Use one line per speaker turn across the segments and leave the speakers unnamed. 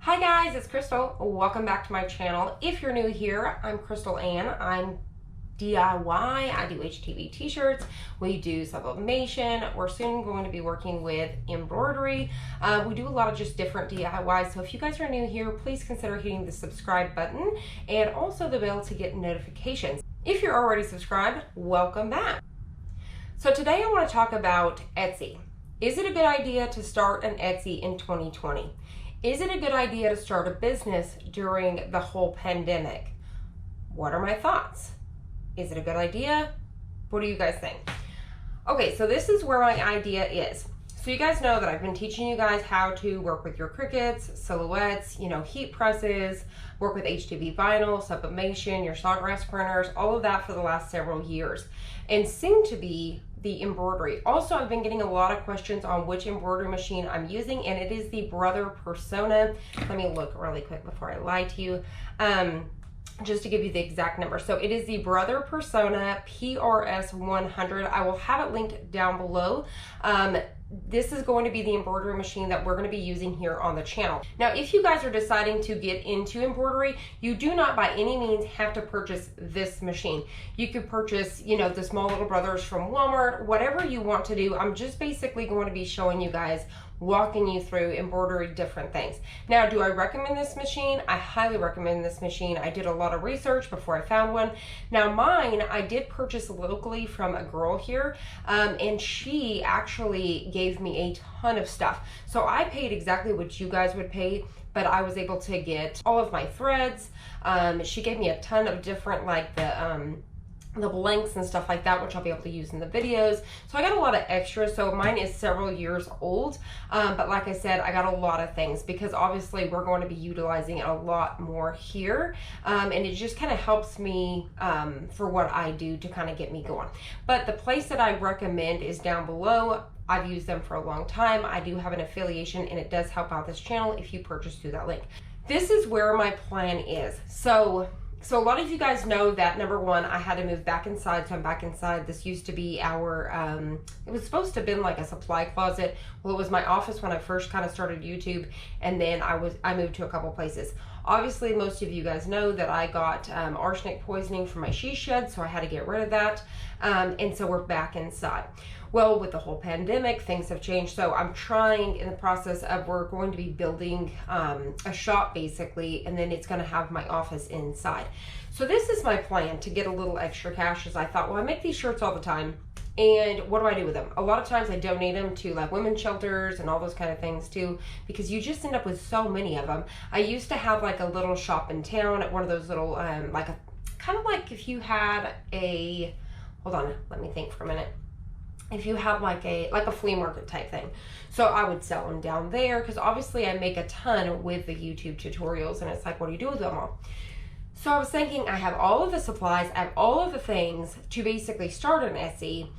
Hi guys, it's Crystal. Welcome back to my channel. If you're new here, I'm Crystal Ann. I'm DIY. I do HTV t-shirts. We do sublimation. We're soon going to be working with embroidery. We do a lot of just different DIYs. So if you guys are new here, please consider hitting the subscribe button and also the bell to get notifications. If you're already subscribed, welcome back. So today I want to talk about Etsy. Is it a good idea to start an Etsy in 2020? Is it a good idea to start a business during the whole pandemic? What are my thoughts? Is it a good idea? What do you guys think? Okay, so this is where my idea is. So you guys know that I've been teaching you guys how to work with your Cricuts, silhouettes, heat presses, work with HTV vinyl, sublimation, your sawgrass printers, all of that for the last several years. And soon to be the embroidery. Also, I've been getting a lot of questions on which embroidery machine I'm using, and it is the Brother Persona. Let me look really quick before I lie to you. Just to give you the exact number. So it is the Brother Persona PRS 100. I will have it linked down below. This is going to be the embroidery machine that we're going to be using here on the channel. Now, if you guys are deciding to get into embroidery, you do not by any means have to purchase this machine. You could purchase, the small little brothers from Walmart, whatever you want to do. I'm just basically going to be showing you guys, walking you through embroidery different things. Now, do I recommend this machine? I highly recommend this machine. I did a lot of research before I found one. Now mine, I did purchase locally from a girl here, and she actually gave me a ton of stuff. So I paid exactly what you guys would pay, but I was able to get all of my threads. She gave me a ton of different, like the blanks and stuff like that, which I'll be able to use in the videos. So I got a lot of extras. So mine is several years old, but like I said, I got a lot of things because obviously we're going to be utilizing it a lot more here, and it just kind of helps me for what I do to kind of get me going. But the place that I recommend is down below. I've used them for a long time. I do have an affiliation, and it does help out this channel if you purchase through that link. This is where my plan is. So a lot of you guys know that, number one, I had to move back inside, so I'm back inside. This used to be our, it was supposed to have been like a supply closet. Well, it was my office when I first kind of started YouTube, and then I moved to a couple places. Obviously, most of you guys know that I got arsenic poisoning from my she shed, so I had to get rid of that, and so we're back inside. Well, with the whole pandemic, things have changed, so I'm trying in the process of, we're going to be building a shop basically, and then it's going to have my office inside. So this is my plan to get a little extra cash, as I thought, well, I make these shirts all the time, and what do I do with them? A lot of times I donate them to like women's shelters and all those kind of things too, because you just end up with so many of them. I used to have like a little shop in town at one of those little, like a, kind of like if you had a, hold on, let me think for a minute. If you have like a flea market type thing. So I would sell them down there, because obviously I make a ton with the YouTube tutorials, and it's like, what do you do with them all? So I was thinking, I have all of the supplies, I have all of the things to basically start an Etsy,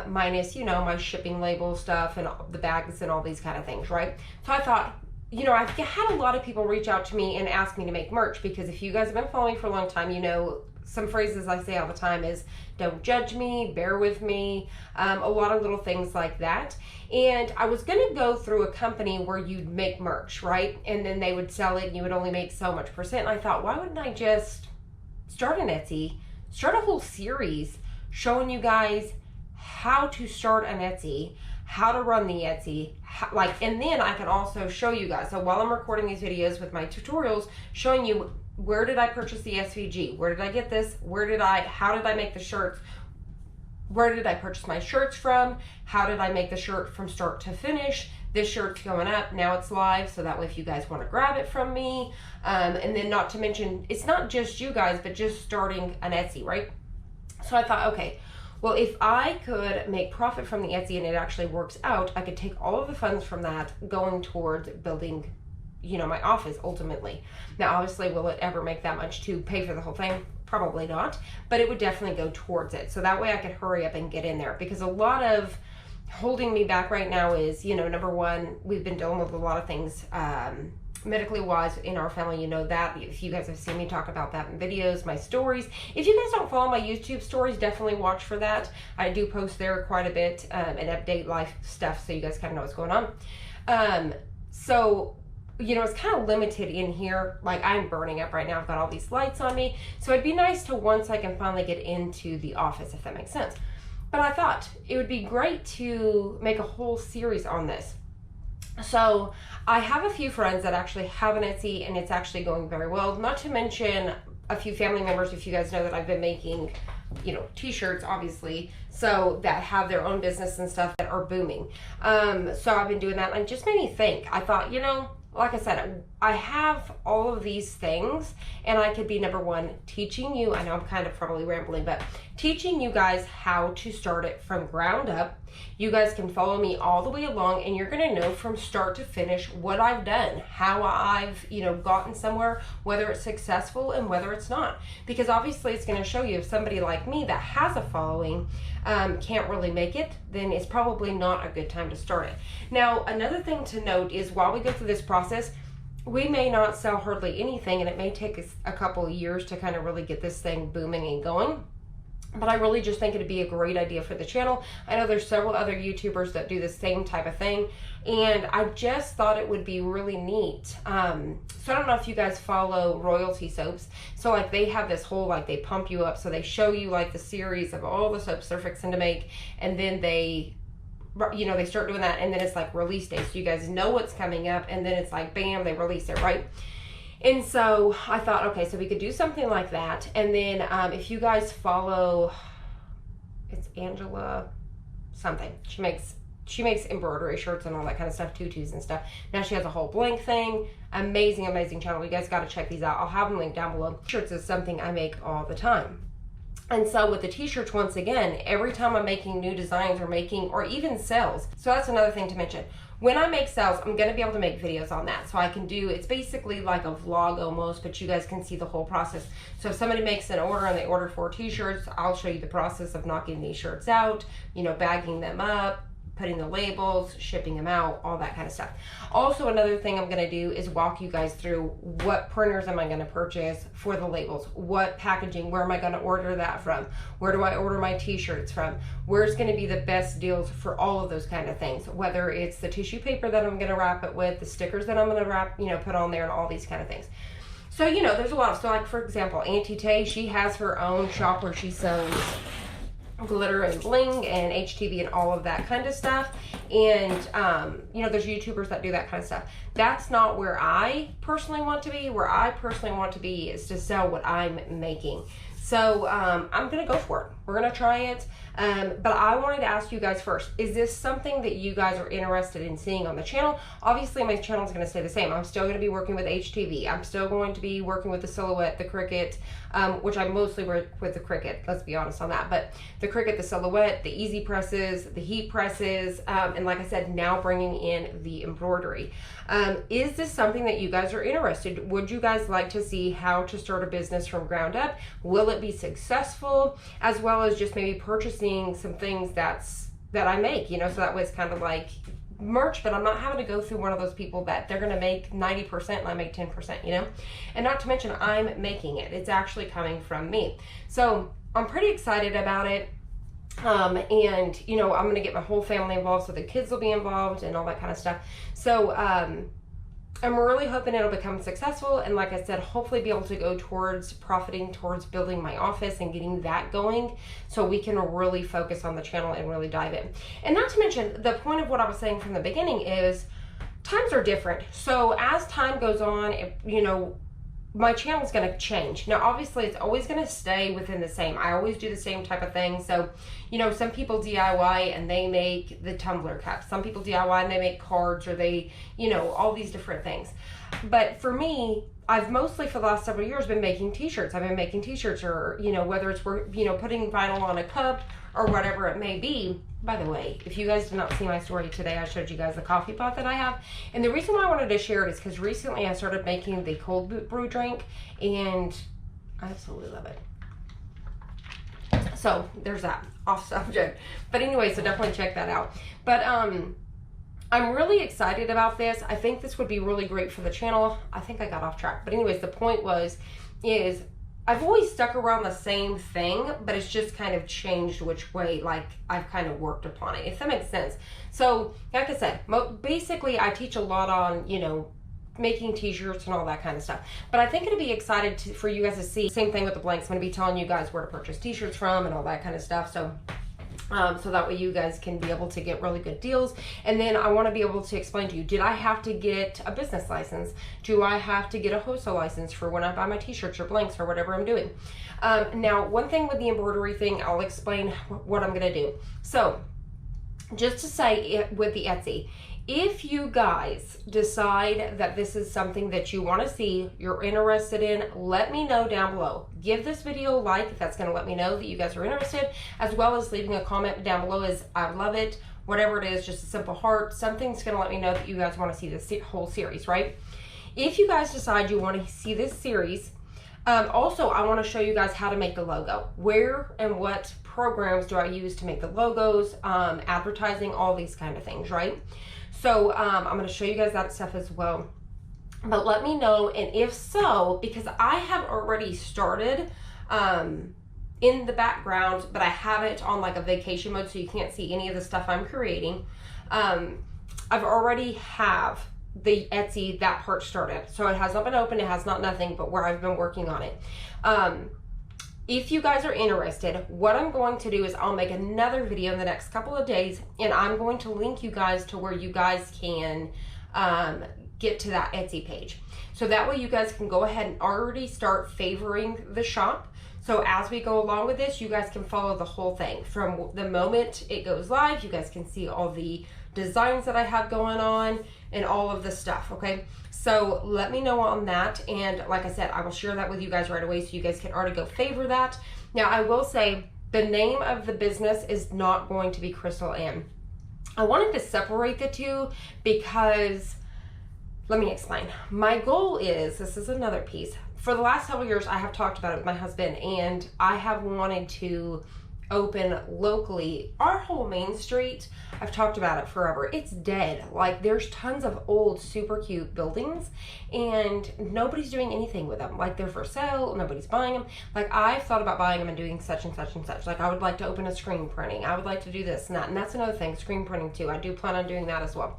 minus, my shipping label stuff and the bags and all these kind of things, right? So I thought, I've had a lot of people reach out to me and ask me to make merch, because if you guys have been following me for a long time, some phrases I say all the time is, don't judge me, bear with me, a lot of little things like that. And I was going to go through a company where you'd make merch, right? And then they would sell it and you would only make so much percent. And I thought, why wouldn't I just start an Etsy, start a whole series showing you guys how to start an Etsy, how to run the Etsy, and then I can also show you guys. So while I'm recording these videos with my tutorials, showing you, where did I purchase the SVG? Where did I get this? How did I make the shirts? Where did I purchase my shirts from? How did I make the shirt from start to finish? This shirt's going up, now it's live, so that way if you guys want to grab it from me. And then not to mention, it's not just you guys, but just starting an Etsy, right? So I thought, okay, well, if I could make profit from the Etsy and it actually works out, I could take all of the funds from that going towards building my office ultimately. Now, obviously, will it ever make that much to pay for the whole thing? Probably not, but it would definitely go towards it. So that way I could hurry up and get in there, because a lot of holding me back right now is, number one, we've been dealing with a lot of things medically wise in our family. That if you guys have seen me talk about that in videos, my stories. If you guys don't follow my YouTube stories, definitely watch for that. I do post there quite a bit and update life stuff, so you guys kind of know what's going on. So it's kind of limited in here. Like, I'm burning up right now. I've got all these lights on me. So it'd be nice to, once I can finally get into the office, if that makes sense. But I thought it would be great to make a whole series on this. So I have a few friends that actually have an Etsy, and it's actually going very well. Not to mention a few family members, if you guys know, that I've been making, t-shirts, obviously, so that have their own business and stuff that are booming. So I've been doing that, and it just made me think. I thought, like I said, I have all of these things, and I could be, number one, teaching you, I know I'm kind of probably rambling, but teaching you guys how to start it from ground up. You guys can follow me all the way along, and you're going to know from start to finish what I've done, how I've, gotten somewhere, whether it's successful and whether it's not. Because obviously it's going to show you, if somebody like me that has a following can't really make it, then it's probably not a good time to start it. Now, another thing to note is, while we go through this process, we may not sell hardly anything, and it may take us a couple of years to kind of really get this thing booming and going. But I really just think it'd be a great idea for the channel. I know there's several other YouTubers that do the same type of thing, and I just thought it would be really neat. So I don't know if you guys follow Royalty Soaps. So like, they have this whole, like, they pump you up. So they show you like the series of all the soaps they're fixing to make, and then they start doing that, and then it's like release day. So you guys know what's coming up, and then it's like, bam, they release it, right? And so I thought, okay, so we could do something like that. And then if you guys follow, it's Angela something. She makes embroidery shirts and all that kind of stuff, tutus and stuff. Now she has a whole blank thing. Amazing, amazing channel. You guys got to check these out. I'll have them linked down below. Shirts is something I make all the time. And so with the t-shirts, once again, every time I'm making new designs or even sales. So that's another thing to mention. When I make sales, I'm going to be able to make videos on that. So I can do, it's basically like a vlog almost, but you guys can see the whole process. So if somebody makes an order and they order 4 t-shirts, I'll show you the process of knocking these shirts out, bagging them up, putting the labels, shipping them out, all that kind of stuff. Also, another thing I'm going to do is walk you guys through what printers am I going to purchase for the labels, what packaging, where am I going to order that from, where do I order my t-shirts from, where's going to be the best deals for all of those kind of things, whether it's the tissue paper that I'm going to wrap it with, the stickers that I'm going to wrap, put on there, and all these kind of things. So, there's a lot of, so like, for example, Auntie Tay, she has her own shop where she sells glitter and bling and HTV and all of that kind of stuff. And there's YouTubers that do that kind of stuff. That's not where I personally want to be. Where I personally want to be is to sell what I'm making. So I'm gonna go for it. We're gonna try it. But I wanted to ask you guys first, is this something that you guys are interested in seeing on the channel? Obviously my channel is gonna stay the same. I'm still gonna be working with HTV. I'm still going to be working with the Silhouette, the Cricut, which I mostly work with the Cricut, let's be honest on that. But the Cricut, the Silhouette, the easy presses, the heat presses, and like I said, now bringing in the embroidery. Is this something that you guys are interested? Would you guys like to see how to start a business from ground up? Will it be successful? As well as just maybe purchasing some things that I make, so that way it's kind of like merch, but I'm not having to go through one of those people that they're going to make 90% and I make 10%, and not to mention I'm making it. It's actually coming from me. So I'm pretty excited about it. And I'm going to get my whole family involved, so the kids will be involved and all that kind of stuff. So I'm really hoping it'll become successful, and like I said, hopefully be able to go towards profiting towards building my office and getting that going, so we can really focus on the channel and really dive in. And not to mention, the point of what I was saying from the beginning is times are different. So as time goes on, my channel is going to change. Now, obviously, it's always going to stay within the same. I always do the same type of thing. So, some people DIY and they make the tumbler cups. Some people DIY and they make cards, or they, all these different things. But for me, I've mostly for the last several years been making t-shirts. I've been making t-shirts, or, whether it's, putting vinyl on a cup or whatever it may be. By the way, if you guys did not see my story today, I showed you guys the coffee pot that I have. And the reason why I wanted to share it is because recently I started making the cold brew drink, and I absolutely love it. So there's that, off subject. But anyway, so definitely check that out. But I'm really excited about this. I think this would be really great for the channel. I think I got off track. But anyways, the point is I've always stuck around the same thing, but it's just kind of changed which way, like, I've kind of worked upon it, if that makes sense. So, like I said, basically I teach a lot on, making t-shirts and all that kind of stuff. But I think it'd be excited for you guys to see. Same thing with the blanks. I'm going to be telling you guys where to purchase t-shirts from and all that kind of stuff. So that way you guys can be able to get really good deals. And then I want to be able to explain to you, did I have to get a business license? Do I have to get a wholesale license for when I buy my t-shirts or blanks or whatever I'm doing? Now, one thing with the embroidery thing, I'll explain what I'm going to do. So just to say with the Etsy, if you guys decide that this is something that you want to see, you're interested in, let me know down below. Give this video a like if that's going to let me know that you guys are interested, as well as leaving a comment down below as I love it, whatever it is, just a simple heart. Something's going to let me know that you guys want to see this whole series, right? If you guys decide you want to see this series, also I want to show you guys how to make the logo. Where and what programs do I use to make the logos, advertising, all these kind of things, right? So I'm going to show you guys that stuff as well. But let me know, and if so, because I have already started in the background, but I have it on like a vacation mode, so you can't see any of the stuff I'm creating. I've already have the Etsy, that part started. So it has not been open, it has not nothing, but where I've been working on it. If you guys are interested, what I'm going to do is I'll make another video in the next couple of days, and I'm going to link you guys to where you guys can get to that Etsy page. So that way you guys can go ahead and already start favoring the shop. So as we go along with this, you guys can follow the whole thing. From the moment it goes live, you guys can see all the designs that I have going on and all of the stuff, okay? So let me know on that, and like I said, I will share that with you guys right away so you guys can already go favor that. Now I will say the name of the business is not going to be Crystal Ann. I wanted to separate the two because, let me explain. My goal is, this is another piece, for the last several years I have talked about it with my husband, and I have wanted to open locally. Our whole main street, I've talked about it forever, it's dead. Like there's tons of old super cute buildings and nobody's doing anything with them. Like they're for sale, nobody's buying them. Like I've thought about buying them and doing such and such and such. Like I would like to open a screen printing, I would like to do this and that, and that's another thing, screen printing too. I do plan on doing that as well.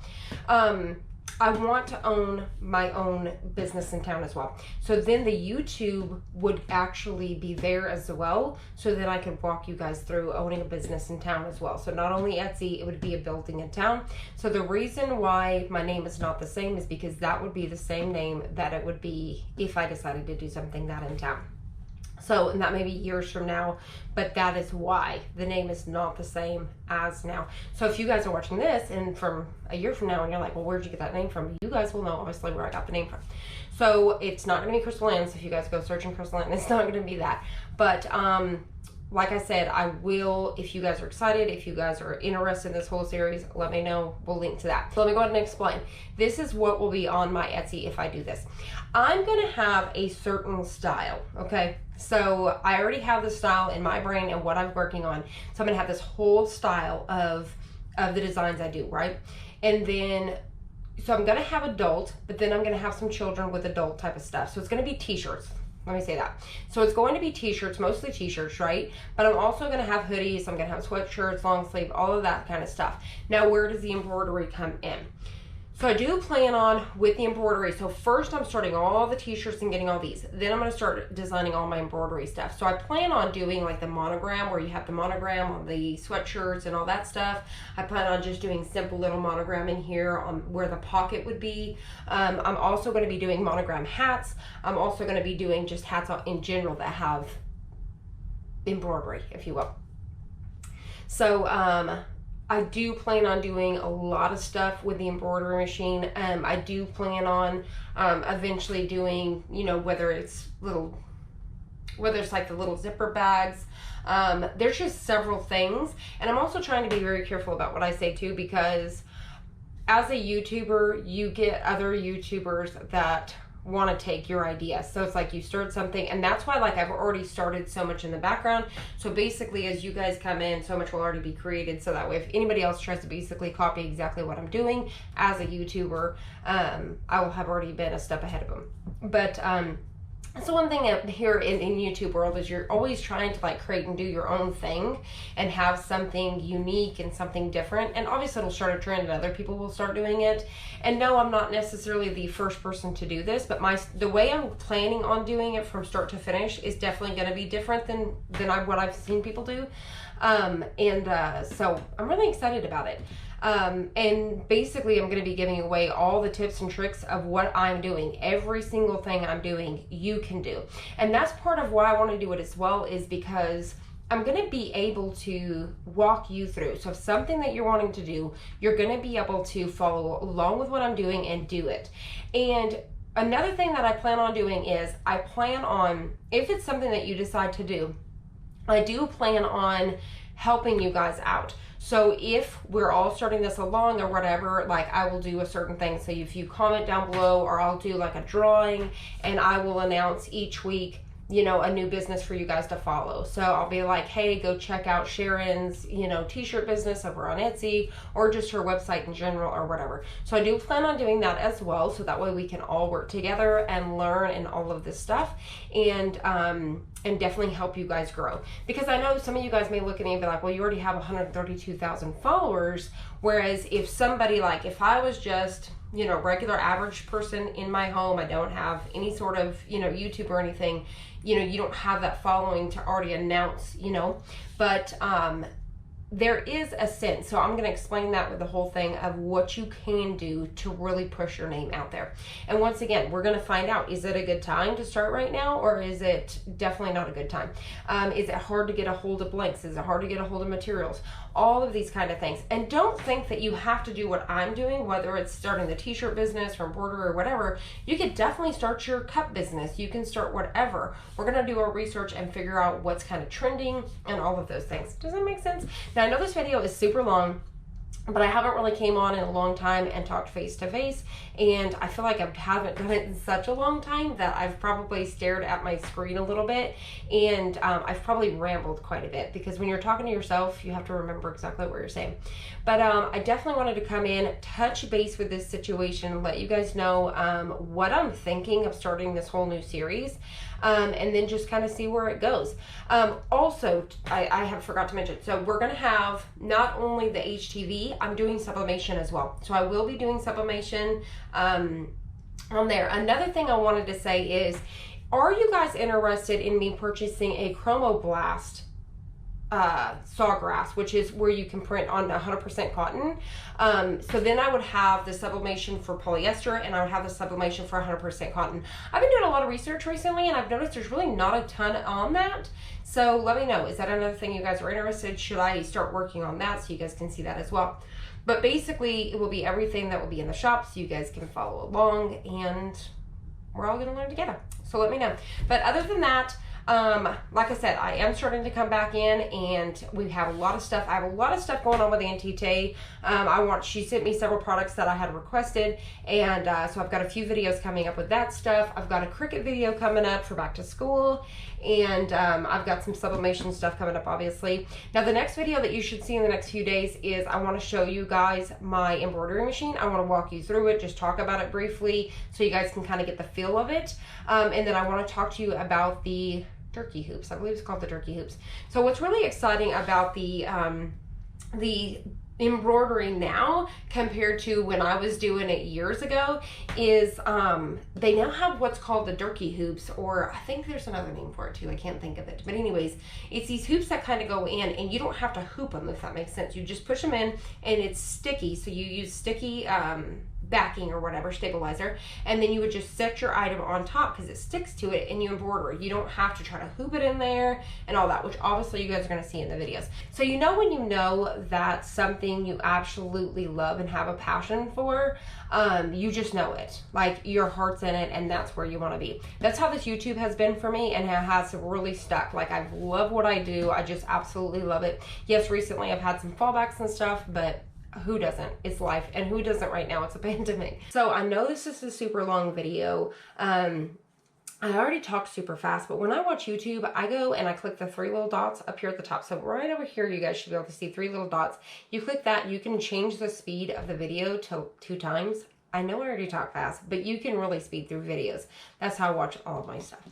I want to own my own business in town as well. So then the YouTube would actually be there as well, so that I could walk you guys through owning a business in town as well. So not only Etsy, it would be a building in town. So the reason why my name is not the same is because that would be the same name that it would be if I decided to do something that in town. So, and that may be years from now, but that is why the name is not the same as now. So if you guys are watching this and from a year from now and you're like, well, where'd you get that name from? You guys will know obviously where I got the name from. So it's not going to be Crystal Ann. So if you guys go searching Crystal Ann, it's not going to be that. But like I said, I will, if you guys are excited, if you guys are interested in this whole series, let me know. We'll link to that. So let me go ahead and explain. This is what will be on my Etsy if I do this. I'm going to have a certain style, okay? So I already have the style in my brain and what I'm working on. So I'm going to have this whole style of the designs I do, right? And then, so I'm going to have adult, but then I'm going to have some children with adult type of stuff. So it's going to be t-shirts. Let me say that. So it's going to be t-shirts, mostly t-shirts, right? But I'm also going to have hoodies. I'm going to have sweatshirts, long sleeve, all of that kind of stuff. Now, where does the embroidery come in? So I do plan on with the embroidery. So first I'm starting all the t-shirts and getting all these. Then I'm going to start designing all my embroidery stuff. So I plan on doing like the monogram, where you have the monogram on the sweatshirts and all that stuff. I plan on just doing simple little monogram in here on where the pocket would be. I'm also going to be doing monogram hats. I'm also going to be doing just hats in general that have embroidery, if you will. So I do plan on doing a lot of stuff with the embroidery machine. I do plan on eventually doing, you know, whether it's like the little zipper bags. There's just several things. And I'm also trying to be very careful about what I say too, because as a YouTuber, you get other YouTubers that want to take your idea. So it's like you start something, and that's why like I've already started so much in the background. So basically as you guys come in, so much will already be created, so that way if anybody else tries to basically copy exactly what I'm doing as a YouTuber, I will have already been a step ahead of them. But So one thing here in YouTube world is you're always trying to like create and do your own thing and have something unique and something different. And obviously it'll start a trend and other people will start doing it. And no, I'm not necessarily the first person to do this, but the way I'm planning on doing it from start to finish is definitely going to be different than what I've seen people do. So I'm really excited about it. And basically I'm going to be giving away all the tips and tricks of what I'm doing. Every single thing I'm doing, you can do. And that's part of why I want to do it as well, is because I'm going to be able to walk you through. So if something that you're wanting to do, you're going to be able to follow along with what I'm doing and do it. And another thing that I plan on doing is I plan on, if it's something that you decide to do, I do plan on helping you guys out. So if we're all starting this along or whatever, like I will do a certain thing. So if you comment down below, or I'll do like a drawing and I will announce each week, you know, a new business for you guys to follow. So I'll be like, hey, go check out Sharon's, you know, t-shirt business over on Etsy, or just her website in general or whatever. So I do plan on doing that as well. So that way we can all work together and learn and all of this stuff, and definitely help you guys grow. Because I know some of you guys may look at me and be like, well, you already have 132,000 followers. Whereas if somebody, like if I was just, you know, regular average person in my home, I don't have any sort of, you know, YouTube or anything, you know, you don't have that following to already announce, you know, but there is a sense. So I'm going to explain that with the whole thing of what you can do to really push your name out there. And once again, we're going to find out, is it a good time to start right now, or is it definitely not a good time? Is it hard to get a hold of blanks? Is it hard to get a hold of materials? All of these kind of things. And don't think that you have to do what I'm doing, whether it's starting the t-shirt business or embroidery or whatever. You could definitely start your cup business. You can start whatever. We're going to do our research and figure out what's kind of trending and all of those things. Does that make sense? Now, I know this video is super long, but I haven't really came on in a long time and talked face to face, and I feel like I haven't done it in such a long time that I've probably stared at my screen a little bit, and I've probably rambled quite a bit, because when you're talking to yourself, you have to remember exactly what you're saying. But I definitely wanted to come in, touch base with this situation, and let you guys know what I'm thinking of starting this whole new series. And then just kind of see where it goes. Also, I have forgot to mention, so we're going to have not only the HTV, I'm doing sublimation as well. So I will be doing sublimation on there. Another thing I wanted to say is, are you guys interested in me purchasing a Chromoblast sawgrass, which is where you can print on 100% cotton? So then I would have the sublimation for polyester, and I would have the sublimation for 100% cotton. I've been doing a lot of research recently, and I've noticed there's really not a ton on that. So let me know, is that another thing you guys are interested? Should I start working on that so you guys can see that as well? But basically it will be everything that will be in the shop, so you guys can follow along, and we're all going to learn together. So let me know. But other than that, like I said, I am starting to come back in, and we have a lot of stuff. I have a lot of stuff going on with Auntie Tay. She sent me several products that I had requested, and so I've got a few videos coming up with that stuff. I've got a Cricut video coming up for back to school, and I've got some sublimation stuff coming up, obviously. Now, the next video that you should see in the next few days is I want to show you guys my embroidery machine. I want to walk you through it, just talk about it briefly so you guys can kind of get the feel of it. And then I want to talk to you about the turkey hoops. I believe it's called the turkey hoops. So what's really exciting about the embroidery now compared to when I was doing it years ago is they now have what's called the turkey hoops, or I think there's another name for it too. I can't think of it. But anyways, it's these hoops that kind of go in, and you don't have to hoop them, if that makes sense. You just push them in, and it's sticky. So you use sticky backing or whatever, stabilizer, and then you would just set your item on top because it sticks to it, and you embroider it. You don't have to try to hoop it in there and all that, which obviously you guys are going to see in the videos. So you know when you know that's something you absolutely love and have a passion for, you just know it. Like your heart's in it, and that's where you want to be. That's how this YouTube has been for me, and it has really stuck. Like I love what I do. I just absolutely love it. Yes, recently I've had some fallbacks and stuff, but who doesn't? It's life, and who doesn't right now? It's a pandemic. So I know this is a super long video. I already talked super fast, but when I watch YouTube, I go and I click the three little dots up here at the top. So right over here, you guys should be able to see three little dots. You click that, you can change the speed of the video to 2 times. I know I already talk fast, but you can really speed through videos. That's how I watch all of my stuff.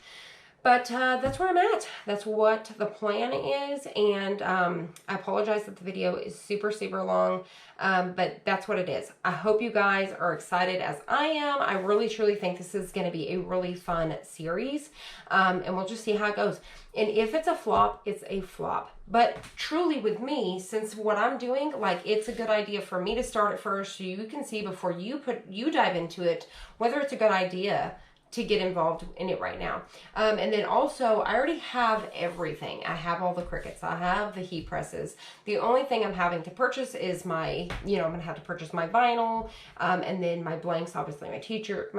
But that's where I'm at. That's what the plan is. And I apologize that the video is super, super long. But that's what it is. I hope you guys are excited as I am. I really, truly think this is going to be a really fun series. And we'll just see how it goes. And if it's a flop, it's a flop. But truly with me, since what I'm doing, like, it's a good idea for me to start it first so you can see before you dive into it, whether it's a good idea to get involved in it right now. And then also, I already have everything. I have all the Cricuts. I have the heat presses. The only thing I'm having to purchase is my, I'm going to have to purchase my vinyl, and then my blanks, obviously my t-shirts,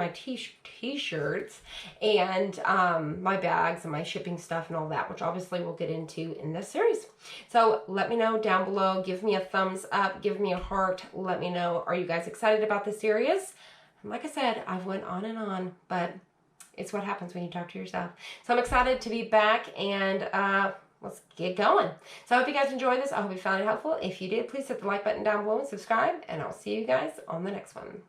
and my bags and my shipping stuff and all that, which obviously we'll get into in this series. So let me know down below. Give me a thumbs up. Give me a heart. Let me know, are you guys excited about this series? Like I said, I've went on, but it's what happens when you talk to yourself. So I'm excited to be back, and let's get going. So I hope you guys enjoyed this. I hope you found it helpful. If you did, please hit the like button down below and subscribe, and I'll see you guys on the next one.